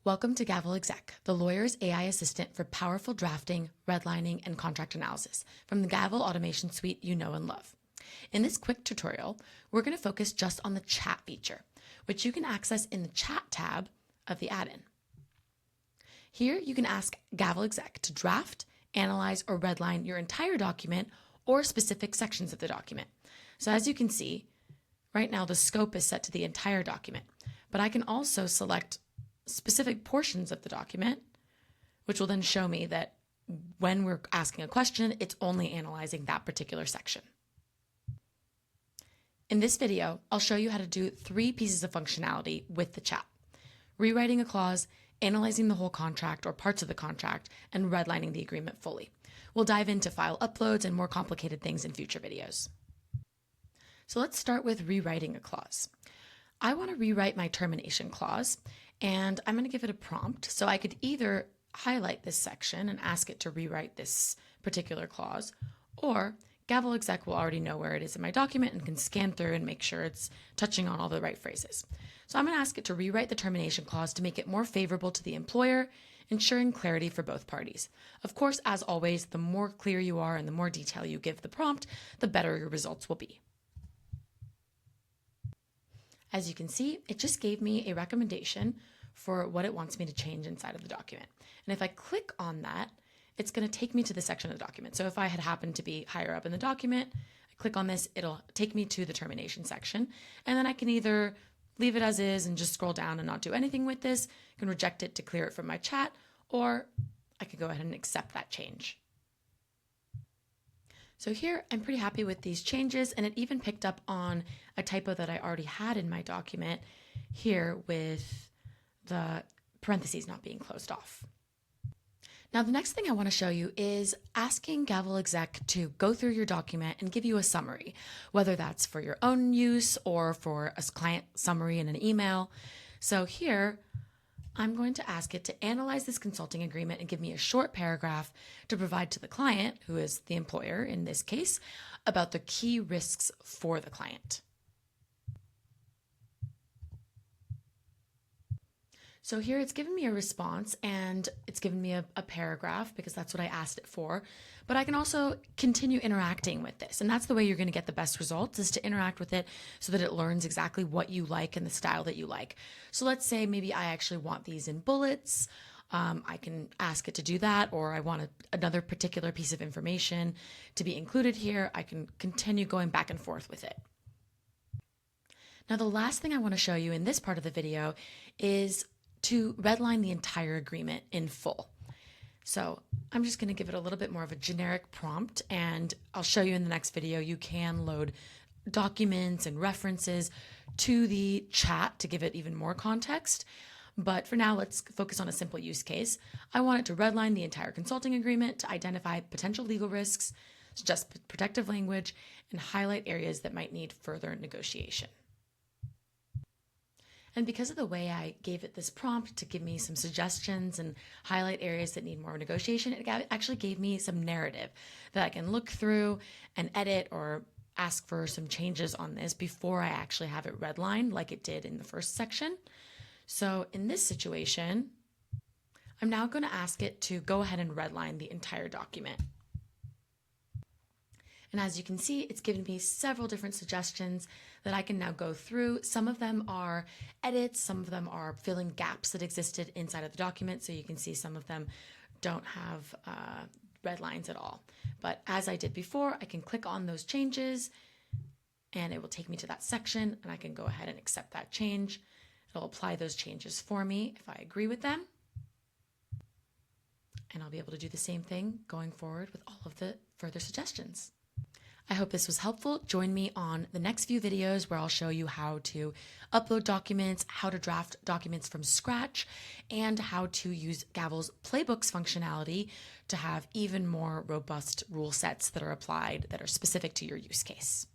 Welcome to Gavel Exec, the lawyer's AI assistant for powerful drafting, redlining, and contract analysis from the Gavel automation suite you know and love. In this quick tutorial, we're going to focus just on the chat feature, which you can access in the chat tab of the add-in. Here, you can ask Gavel Exec to draft, analyze, or redline your entire document or specific sections of the document. So as you can see, right now the scope is set to the entire document, but I can also select specific portions of the document, which will then show me that when we're asking a question, it's only analyzing that particular section. In this video, I'll show you how to do 3 pieces of functionality with the chat: rewriting a clause, analyzing the whole contract or parts of the contract, and redlining the agreement fully. We'll dive into file uploads and more complicated things in future videos. So let's start with rewriting a clause. I want to rewrite my termination clause, and I'm going to give it a prompt. So I could either highlight this section and ask it to rewrite this particular clause, or Gavel Exec will already know where it is in my document and can scan through and make sure it's touching on all the right phrases. So I'm going to ask it to rewrite the termination clause to make it more favorable to the employer, ensuring clarity for both parties. Of course, as always, the more clear you are and the more detail you give the prompt, the better your results will be. As you can see, it just gave me a recommendation for what it wants me to change inside of the document. And if I click on that, it's going to take me to the section of the document. So if I had happened to be higher up in the document, I click on this, it'll take me to the termination section. And then I can either leave it as is and just scroll down and not do anything with this. I can reject it to clear it from my chat, or I could go ahead and accept that change. So here, I'm pretty happy with these changes, and it even picked up on a typo that I already had in my document here with the parentheses not being closed off. Now, the next thing I want to show you is asking Gavel Exec to go through your document and give you a summary, whether that's for your own use or for a client summary in an email. So here, I'm going to ask it to analyze this consulting agreement and give me a short paragraph to provide to the client, who is the employer in this case, about the key risks for the client. So here it's given me a response and it's given me a paragraph because that's what I asked it for. But I can also continue interacting with this. And that's the way you're going to get the best results, is to interact with it so that it learns exactly what you like and the style that you like. So let's say maybe I actually want these in bullets. I can ask it to do that, or I want another particular piece of information to be included here. I can continue going back and forth with it. Now, the last thing I want to show you in this part of the video is to redline the entire agreement in full. So I'm just going to give it a little bit more of a generic prompt, and I'll show you in the next video. You can load documents and references to the chat to give it even more context. But for now, let's focus on a simple use case. I want it to redline the entire consulting agreement to identify potential legal risks, suggest protective language, and highlight areas that might need further negotiation. And because of the way I gave it this prompt to give me some suggestions and highlight areas that need more negotiation, it actually gave me some narrative that I can look through and edit or ask for some changes on this before I actually have it redlined like it did in the first section. So in this situation, I'm now going to ask it to go ahead and redline the entire document. And as you can see, it's given me several different suggestions that I can now go through. Some of them are edits, some of them are filling gaps that existed inside of the document. So you can see some of them don't have red lines at all. But as I did before, I can click on those changes and it will take me to that section, and I can go ahead and accept that change. It'll apply those changes for me if I agree with them. And I'll be able to do the same thing going forward with all of the further suggestions. I hope this was helpful. Join me on the next few videos where I'll show you how to upload documents, how to draft documents from scratch, and how to use Gavel's playbooks functionality to have even more robust rule sets that are applied that are specific to your use case.